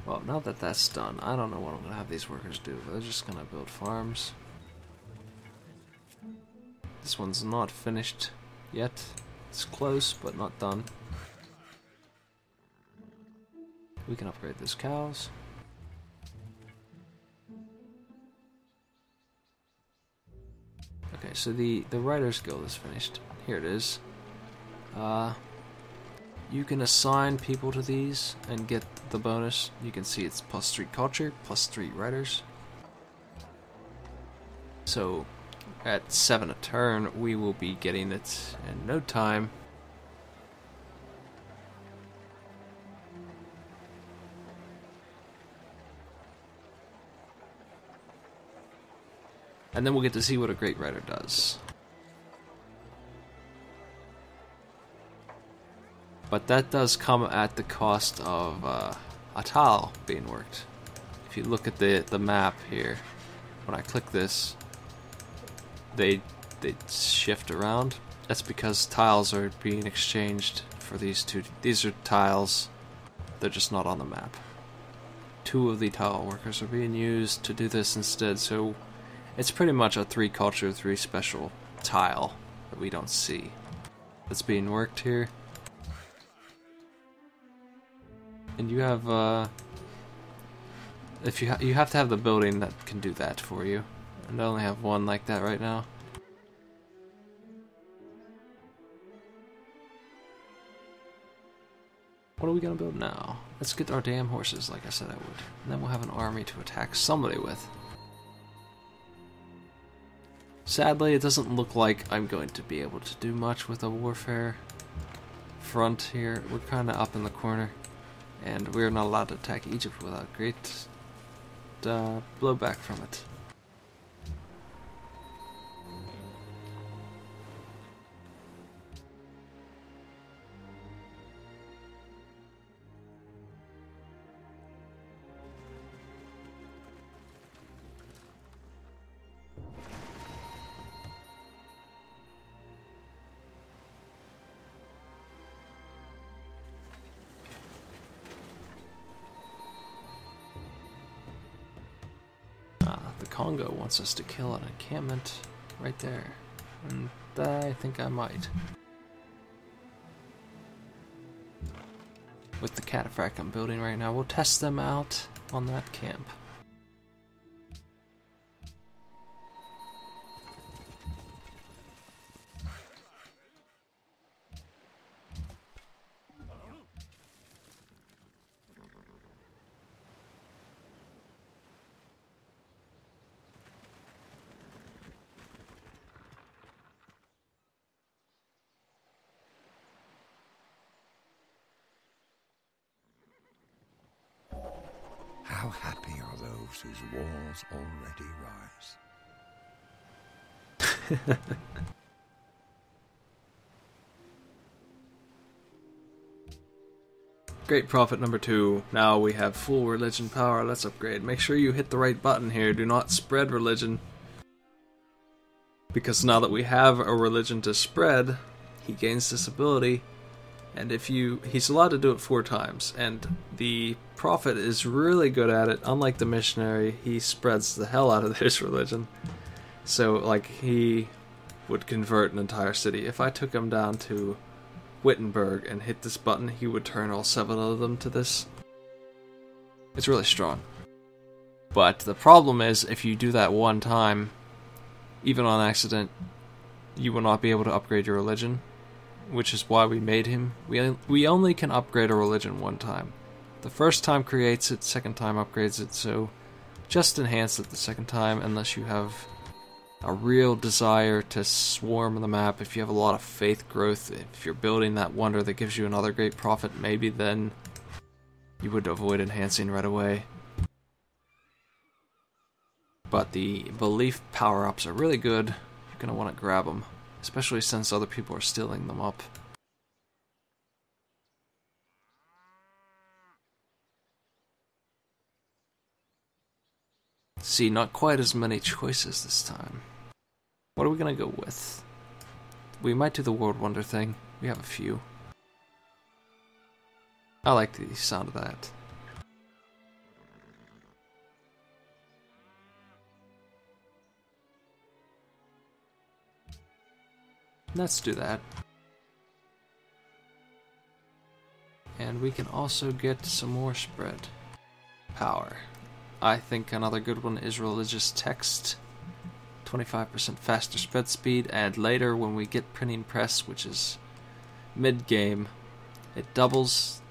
Well, now that that's done, I don't know what I'm going to have these workers do. They're just going to build farms. This one's not finished yet. It's close, but not done. We can upgrade those cows. Okay, so the Writers Guild is finished. Here it is. You can assign people to these and get the bonus. You can see it's +3 culture, +3 writers. So at 7 a turn, we will be getting it in no time. And then we'll get to see what a great writer does. But that does come at the cost of a tile being worked. If you look at the map here, when I click this, they shift around. That's because tiles are being exchanged for these two. These are tiles, they're just not on the map. 2 of the tile workers are being used to do this instead, so it's pretty much a 3 culture, 3 special tile that we don't see that's being worked here. And you have, if you have to have the building that can do that for you, and I only have 1 like that right now. What are we gonna build now? Let's get our damn horses, like I said I would, and then we'll have an army to attack somebody with. Sadly, it doesn't look like I'm going to be able to do much with a warfare front here. We're kind of up in the corner. And we're not allowed to attack Egypt without great blowback from it. The Congo wants us to kill an encampment right there, and I think I might. With the Cataphract I'm building right now, we'll test them out on that camp. How happy are those whose walls already rise? Great Prophet number 2. Now we have full religion power. Let's upgrade. Make sure you hit the right button here. Do not spread religion. Because now that we have a religion to spread, he gains this ability. And he's allowed to do it 4 times. And the Prophet is really good at it. Unlike the missionary, he spreads the hell out of his religion. So, like, he would convert an entire city. If I took him down to Wittenberg and hit this button, he would turn all 7 of them to this. It's really strong. But the problem is, if you do that 1 time, even on accident, you will not be able to upgrade your religion, which is why we made him. We only can upgrade a religion 1 time. The first time creates it, second time upgrades it, so just enhance it the second time unless you have a real desire to swarm the map. If you have a lot of faith growth, if you're building that wonder that gives you another great prophet, maybe then you would avoid enhancing right away. But the belief power-ups are really good. You're going to want to grab them, especially since other people are stealing them up. See, not quite as many choices this time. What are we going to go with? We might do the World Wonder thing. We have a few. I like the sound of that. Let's do that. And we can also get some more spread power. I think another good one is religious text. 25% faster spread speed, and later when we get printing press, which is mid-game, it doubles.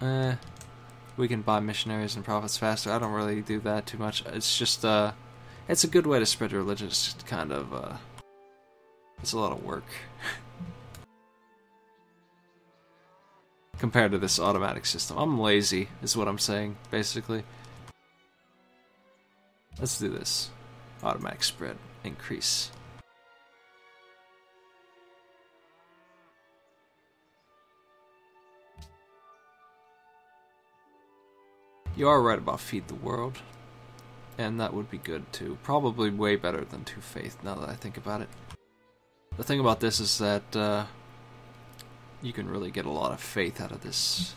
We can buy missionaries and prophets faster. I don't really do that too much. It's just, it's a good way to spread your religion. It's just kind of, it's a lot of work. Compared to this automatic system. I'm lazy, is what I'm saying, basically. Let's do this. Automatic spread. Increase. You are right about feed the world. And that would be good too. Probably way better than 2 faith, now that I think about it. The thing about this is that you can really get a lot of faith out of this.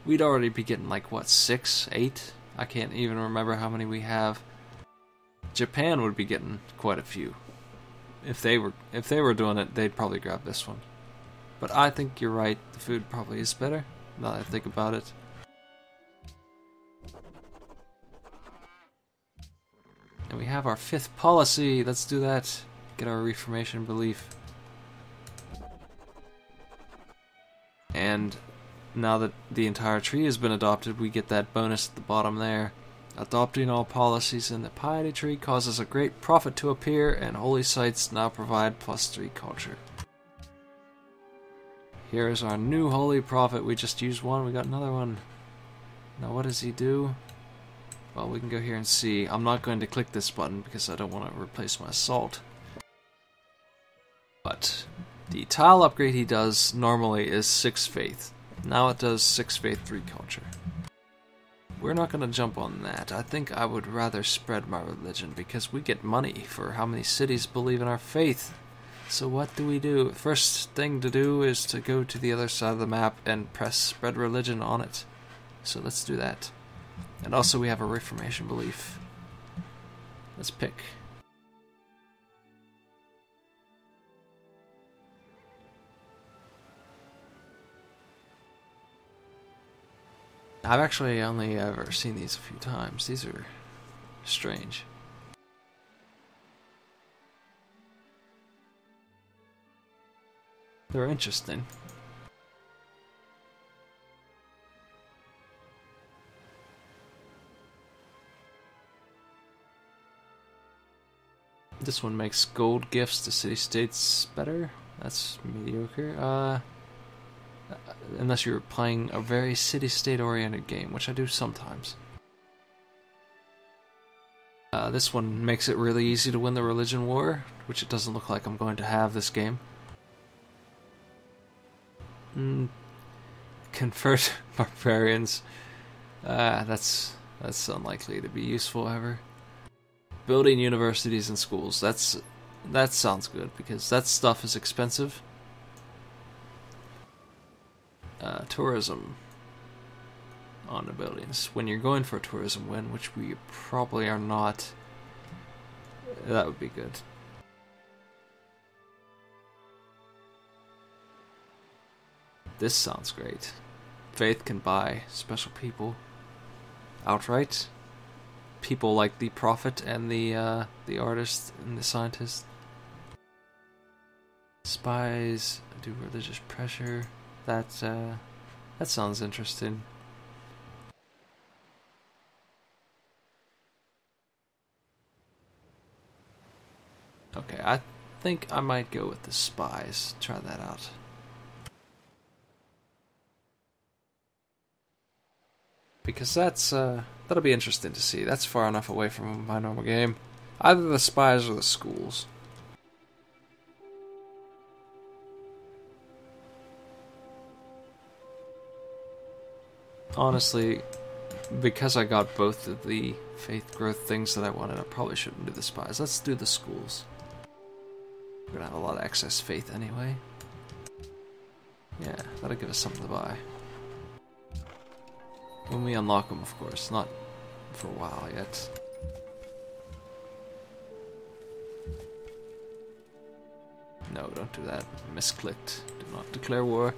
We'd already be getting like, what, 6, 8? I can't even remember how many we have. Japan would be getting quite a few. If they were doing it, they'd probably grab this one. But I think you're right, the food probably is better, now that I think about it. And we have our 5th policy. Let's do that. Get our Reformation belief. And now that the entire tree has been adopted, we get that bonus at the bottom there. Adopting all policies in the piety tree causes a great prophet to appear, and holy sites now provide +3 culture. Here is our new holy prophet. We just used one, we got another one. Now what does he do? Well, we can go here and see. I'm not going to click this button because I don't want to replace my assault. But the tile upgrade he does normally is 6 faith. Now it does 6 faith, 3 culture. We're not going to jump on that. I think I would rather spread my religion because we get money for how many cities believe in our faith. So what do? First thing to do is to go to the other side of the map and press spread religion on it. So let's do that. And also we have a Reformation belief. Let's pick. I've actually only ever seen these a few times. These are strange. They're interesting. This one makes gold gifts to city-states better. That's mediocre. Unless you're playing a very city-state oriented game, which I do sometimes. This one makes it really easy to win the religion war, which it doesn't look like I'm going to have this game. Convert barbarians. That's unlikely to be useful ever. Building universities and schools. That sounds good because that stuff is expensive. Tourism on the buildings. When you're going for a tourism win, which we probably are not, that would be good. This sounds great. Faith can buy special people outright. People like the prophet and the artist and the scientist. Spies do religious pressure. That sounds interesting. Okay, I think I might go with the spies. Try that out. Because that'll be interesting to see. That's far enough away from my normal game. Either the spies or the schools. Honestly, because I got both of the faith growth things that I wanted, I probably shouldn't do the spies. Let's do the schools. We're gonna have a lot of excess faith anyway. Yeah, that'll give us something to buy. When we unlock them, of course. Not for a while yet. No, don't do that. Misclicked. Do not declare war.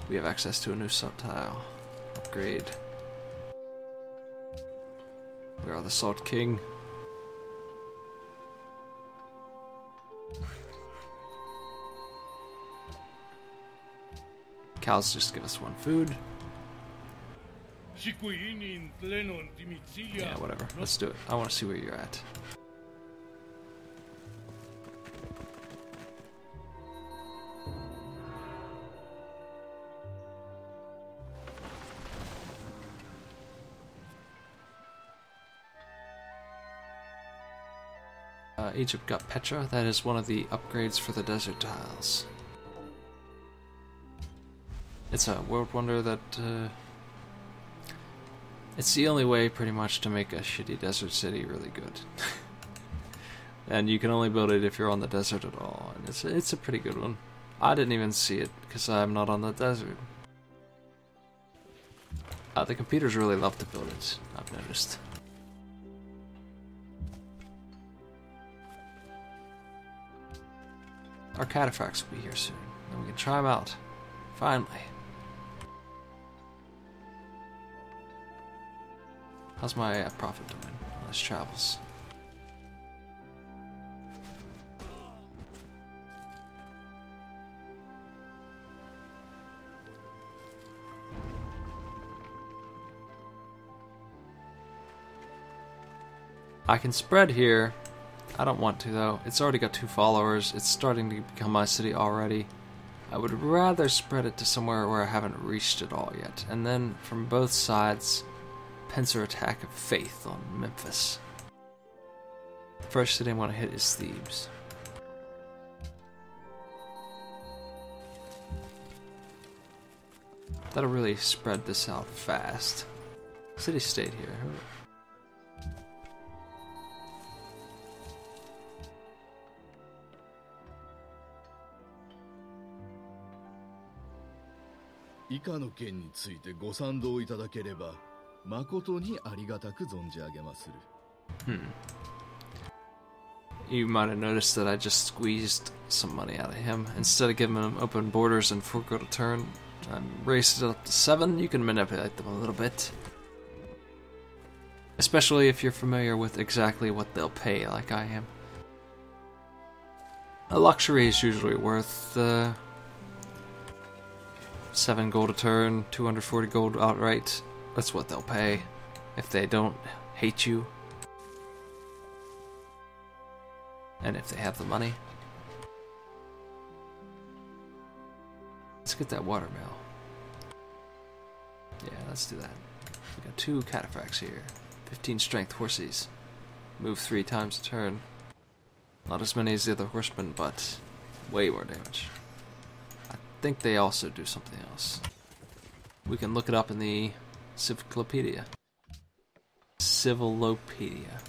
We have access to a new sub-tile. Upgrade. We are the Salt King. Cows just give us 1 food. Yeah, whatever. Let's do it. I want to see where you're at. Egypt got Petra. That is one of the upgrades for the desert tiles. It's a world wonder that it's the only way pretty much to make a shitty desert city really good. And you can only build it if you're on the desert at all, and it's a pretty good one. I didn't even see it because I'm not on the desert. The computers really love to build it, I've noticed. Our cataphracts will be here soon, and we can try them out. Finally. How's my profit doing? Less travels. I can spread here. I don't want to though. It's already got 2 followers. It's starting to become my city already. I would rather spread it to somewhere where I haven't reached it all yet. And then from both sides, pincer attack of faith on Memphis. First city I want to hit is Thebes. That'll really spread this out fast. City-state here. You might have noticed that I just squeezed some money out of him. Instead of giving him open borders and 4 gold a turn, I raised it up to 7. You can manipulate them a little bit. Especially if you're familiar with exactly what they'll pay, like I am. A luxury is usually worth 7 gold a turn, 240 gold outright. That's what they'll pay if they don't hate you. And if they have the money. Let's get that water mill. Yeah, let's do that. We got 2 cataphracts here. 15 strength horses. Move 3 times a turn. Not as many as the other horsemen, but way more damage. I think they also do something else. We can look it up in the Civilopedia. Civilopedia.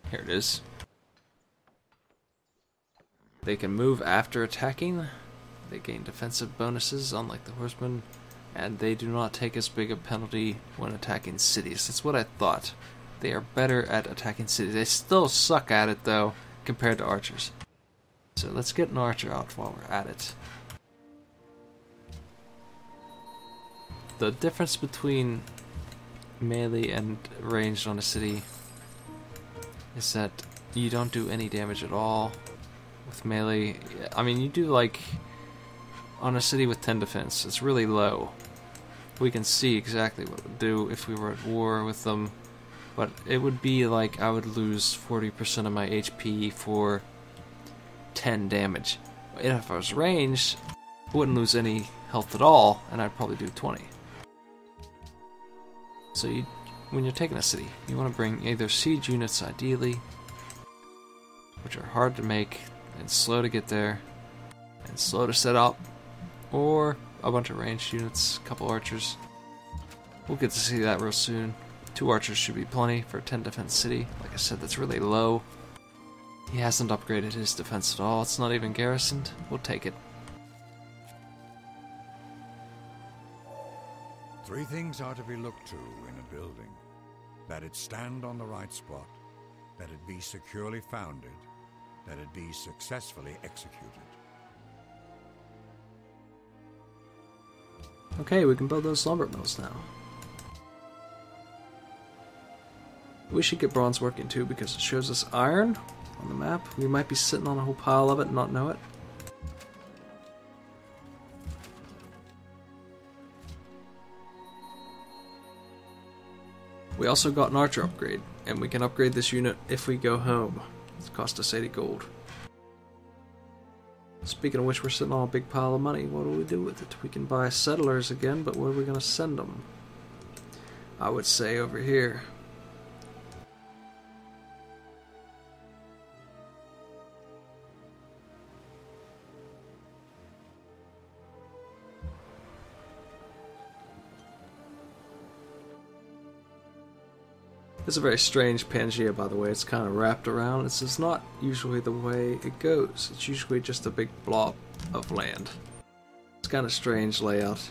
Here it is. They can move after attacking. They gain defensive bonuses, unlike the horsemen. And they do not take as big a penalty when attacking cities. That's what I thought. They are better at attacking cities. They still suck at it, though, compared to archers. So let's get an archer out while we're at it. The difference between melee and ranged on a city is that you don't do any damage at all with melee. I mean, you do like on a city with 10 defense. It's really low. We can see exactly what it would do if we were at war with them, but it would be like I would lose 40% of my HP for 10 damage. If I was ranged, I wouldn't lose any health at all, and I'd probably do 20. So when you're taking a city, you want to bring either siege units ideally, which are hard to make and slow to get there and slow to set up, or a bunch of ranged units, a couple archers. We'll get to see that real soon. 2 archers should be plenty for a 10 defense city. Like I said, that's really low. He hasn't upgraded his defense at all. It's not even garrisoned. We'll take it. Three things are to be looked to in a building: that it stand on the right spot, that it be securely founded, that it be successfully executed. Okay, we can build those lumber mills now. We should get bronze working too, because it shows us iron on the map. We might be sitting on a whole pile of it and not know it. We also got an archer upgrade, and we can upgrade this unit if we go home. It's cost us 80 gold. Speaking of which, we're sitting on a big pile of money. What do we do with it? We can buy settlers again, but where are we going to send them? I would say over here. It's a very strange Pangea, by the way. It's kind of wrapped around. This is not usually the way it goes. It's usually just a big blob of land. It's kind of strange layout.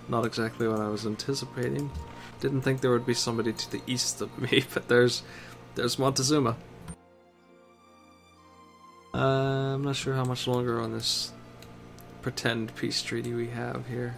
Not exactly what I was anticipating. Didn't think there would be somebody to the east of me, but there's Montezuma. I'm not sure how much longer on this pretend peace treaty we have here.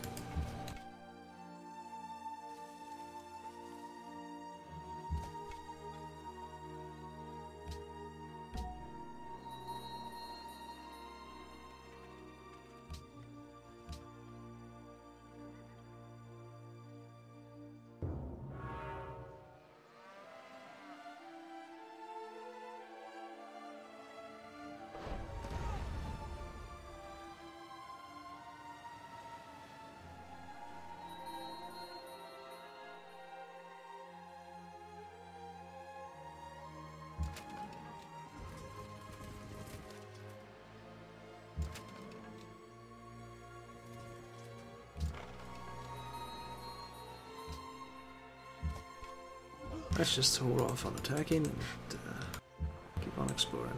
Let's just hold off on attacking and keep on exploring.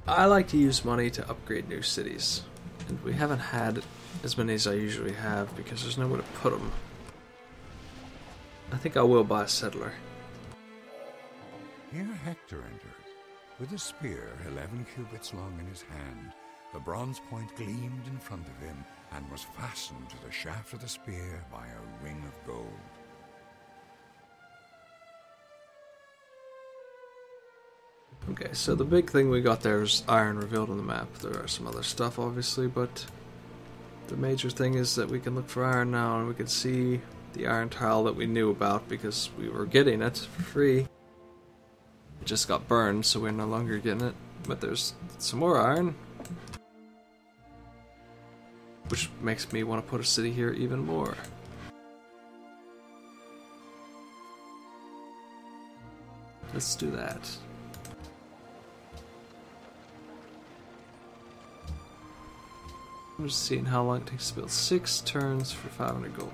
I like to use money to upgrade new cities, and we haven't had as many as I usually have because there's nowhere to put them. I think I will buy a settler. Here Hector entered, with a spear 11 cubits long in his hand. The bronze point gleamed in front of him, and was fastened to the shaft of the spear by a ring of gold. Okay, so the big thing we got there is iron revealed on the map. There are some other stuff, obviously, but the major thing is that we can look for iron now, and we can see the iron tile that we knew about because we were getting it for free. It just got burned, so we're no longer getting it. But there's some more iron, which makes me want to put a city here even more. Let's do that. I'm just seeing how long it takes to build 6 turns for 500 gold.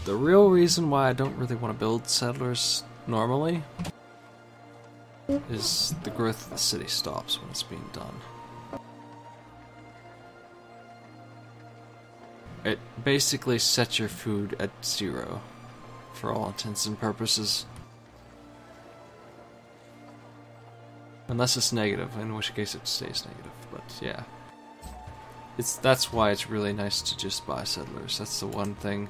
The real reason why I don't really want to build settlers normally is the growth of the city stops when it's being done. It basically sets your food at 0 for all intents and purposes. Unless it's negative, in which case it stays negative, but yeah. That's why it's really nice to just buy settlers. That's the one thing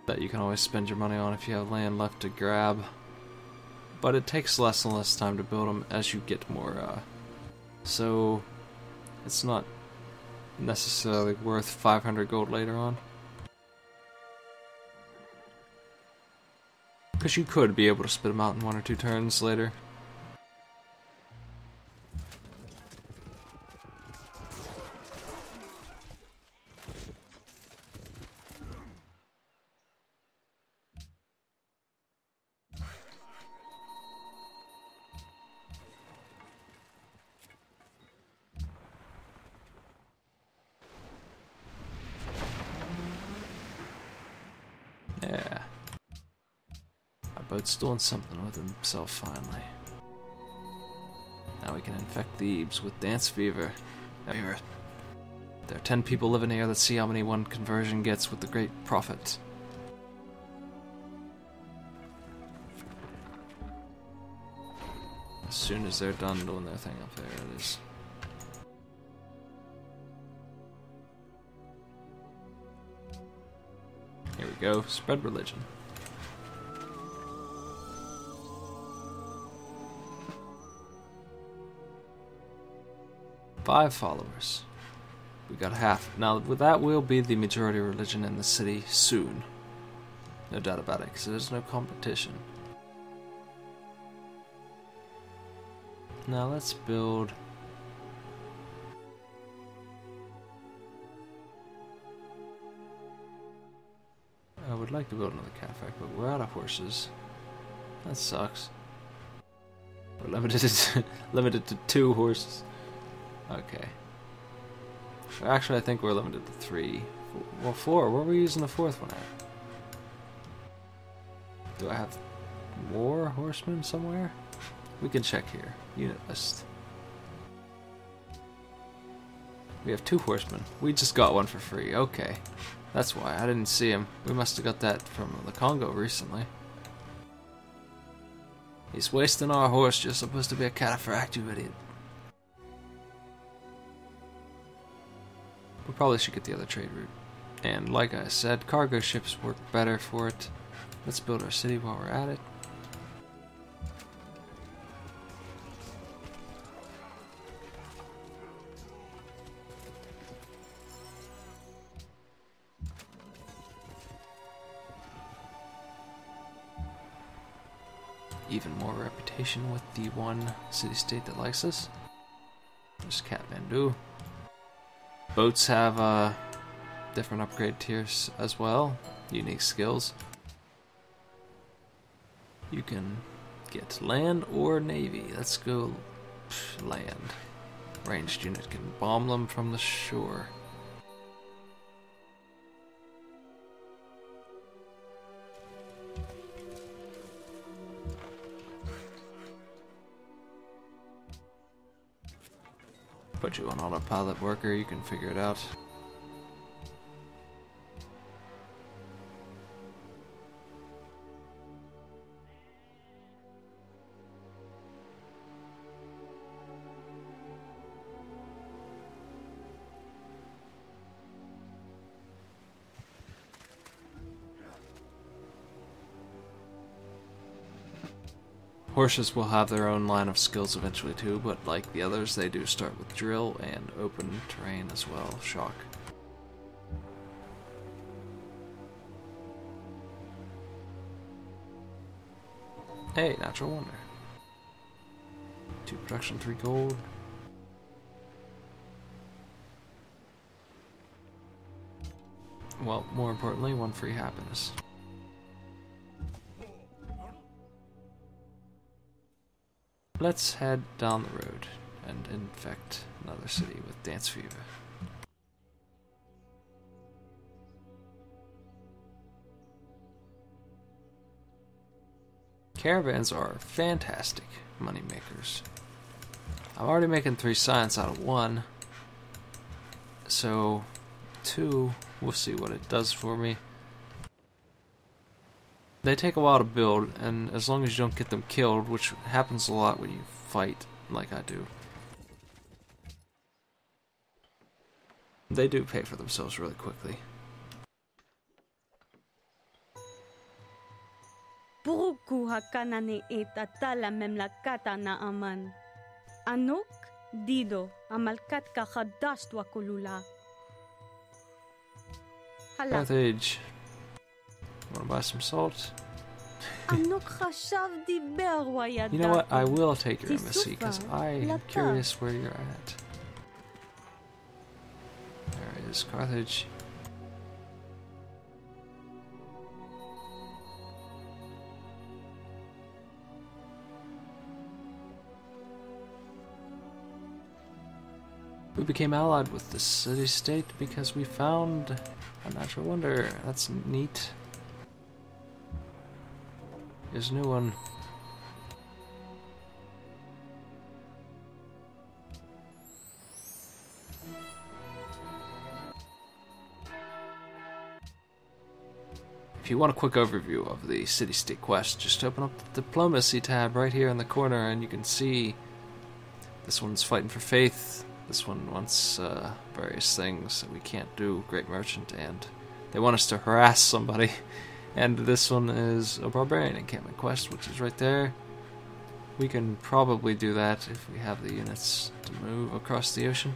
that you can always spend your money on if you have land left to grab. But it takes less and less time to build them as you get more, so it's not necessarily worth 500 gold later on. Because you could be able to spit them out in 1 or 2 turns later. Boat's doing something with himself finally. Now we can infect Thebes with dance fever. There are 10 people living here. Let's see how many one conversion gets with the great prophet. As soon as they're done doing their thing up there, it is. Here we go. Spread religion. Five followers. We got half. Now, that will be the majority religion in the city soon. No doubt about it, because there's no competition. Now, let's build... I would like to build another cataphract, but we're out of horses. That sucks. We're limited to 2 horses. Okay. Actually, I think we're limited to 3. Well, 4. Where are we using the 4th one at? Do I have more horsemen somewhere? We can check here. Unit list. We have 2 horsemen. We just got one for free. Okay. That's why. I didn't see him. We must have got that from the Congo recently. He's wasting our horse. You're supposed to be a cataphract, you idiot. We probably should get the other trade route. And like I said, cargo ships work better for it. Let's build our city while we're at it. Even more reputation with the one city-state that likes us. There's Kathmandu. Boats have different upgrade tiers as well. Unique skills. You can get land or navy. Let's go land. Ranged unit can bomb them from the shore. Put you on autopilot worker, you can figure it out. Horses will have their own line of skills eventually too, but like the others, they do start with drill and open terrain as well. Shock. Hey, natural wonder. 2 production, 3 gold. Well, more importantly, 1 free happiness. Let's head down the road and infect another city with dance fever. Caravans are fantastic money makers. I'm already making 3 science out of 1, so 2, we'll see what it does for me. They take a while to build, and as long as you don't get them killed, which happens a lot when you fight, like I do, they do pay for themselves really quickly. Buruku hakanane etatala memlakata na aman. Anok dido amalkat kakadast wakulula. Carthage. Wanna buy some salt? You know what? I will take your embassy because I am curious where you're at. There is Carthage. We became allied with the city-state because we found a natural wonder. That's neat. there's a new one. If you want a quick overview of the city-state quest, just open up the Diplomacy tab right here in the corner and you can see this one's fighting for faith, this one wants various things that we can't do, Great Merchant, and they want us to harass somebody. And this one is a Barbarian encampment quest, which is right there. We can probably do that if we have the units to move across the ocean.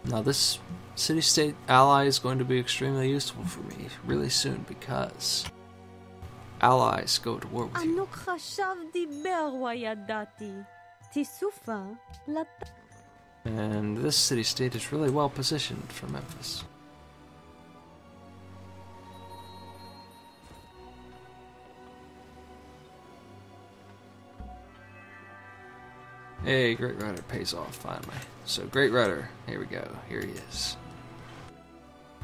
Now this city-state ally is going to be extremely useful for me really soon because allies go to war with you. אנו חשב דיבר וידעתי. תיסופה לת... And this city-state is really well positioned for Memphis. Hey, Great Rider pays off finally. So Great Rider, here we go, here he is.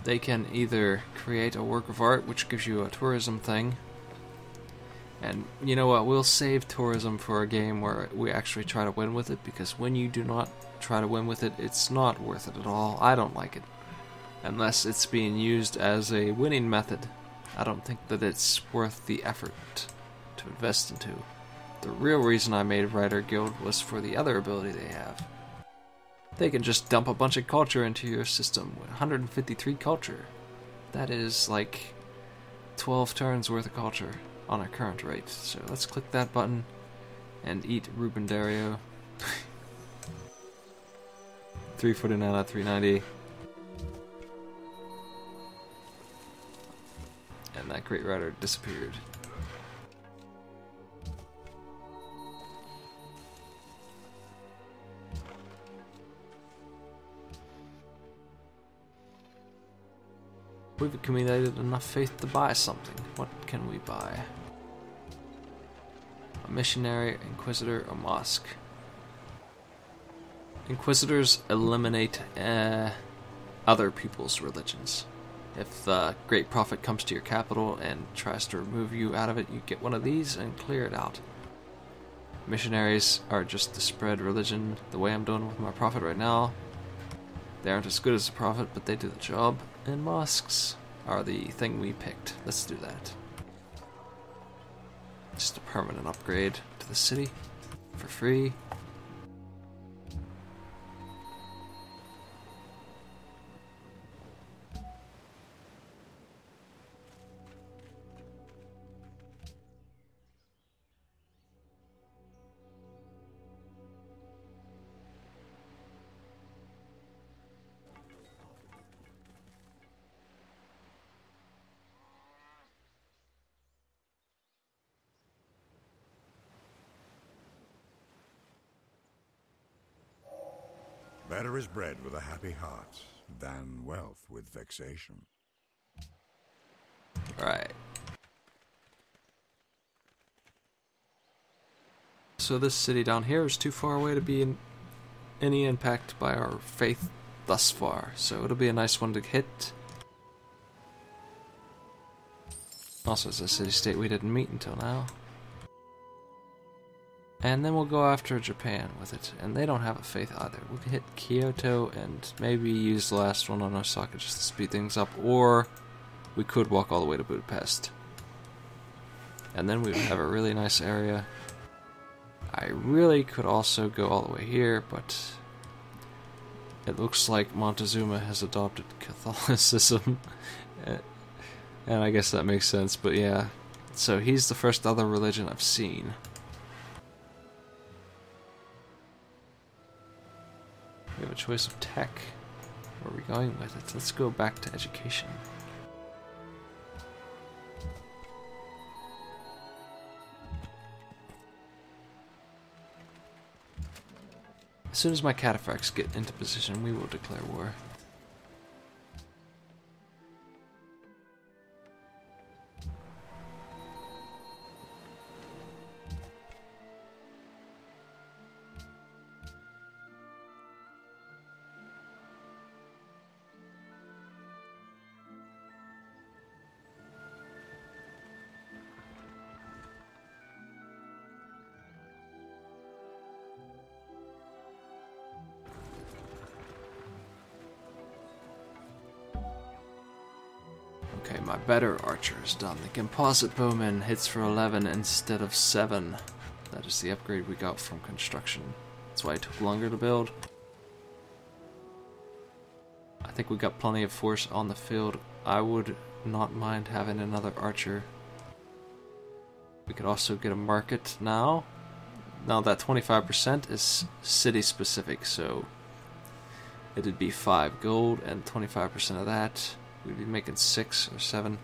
They can either create a work of art, which gives you a tourism thing, and you know what, we'll save tourism for a game where we actually try to win with it, because when you do not try to win with it, it's not worth it at all. I don't like it. Unless it's being used as a winning method. I don't think that it's worth the effort to invest into. The real reason I made Rider Guild was for the other ability they have. They can just dump a bunch of culture into your system. 153 culture. That is like 12 turns worth of culture on our current rate. So let's click that button and eat Ruben Dario. 349 out of 390. And that Great Rider disappeared. We've accumulated enough faith to buy something. What can we buy? A missionary, inquisitor, a mosque. Inquisitors eliminate other people's religions. If the Great Prophet comes to your capital and tries to remove you out of it, you get one of these and clear it out. Missionaries are just to spread religion the way I'm doing with my prophet right now. They aren't as good as the prophet, but they do the job. And mosques are the thing we picked. Let's do that. Just a permanent upgrade to the city for free. Better is bread with a happy heart than wealth with vexation. Right. So this city down here is too far away to be in any impact by our faith thus far. So it'll be a nice one to hit. Also, it's a city-state we didn't meet until now. And then we'll go after Japan with it, and they don't have a faith either. We can hit Kyoto and maybe use the last one on Osaka just to speed things up, or we could walk all the way to Budapest. And then we would have a really nice area. I really could also go all the way here, but it looks like Montezuma has adopted Catholicism. And I guess that makes sense, but yeah. So he's the first other religion I've seen. We have a choice of tech. Where are we going with it? Let's go back to education. As soon as my cataphracts get into position, we will declare war. Okay, my better archer is done. The composite bowman hits for 11 instead of 7. That is the upgrade we got from construction. That's why it took longer to build. I think we got plenty of force on the field. I would not mind having another archer. We could also get a market now. Now that 25% is city specific, so it'd be 5 gold and 25% of that. We'd be making 6 or 7.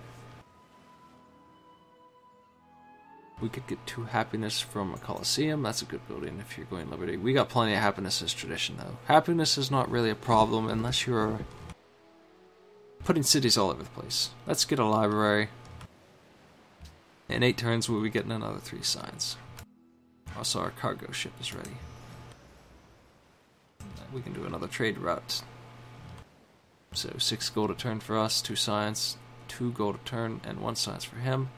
We could get 2 happiness from a Colosseum. That's a good building if you're going Liberty. We got plenty of happiness as tradition, though. Happiness is not really a problem unless you're putting cities all over the place. Let's get a library. In 8 turns, we'll be getting another 3 signs. Also, our cargo ship is ready. We can do another trade route. So 6 gold a turn for us, 2 signs, 2 gold a turn, and 1 signs for him.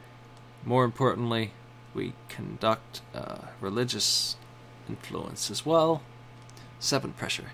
More importantly, we conduct religious influence as well. 7 pressure.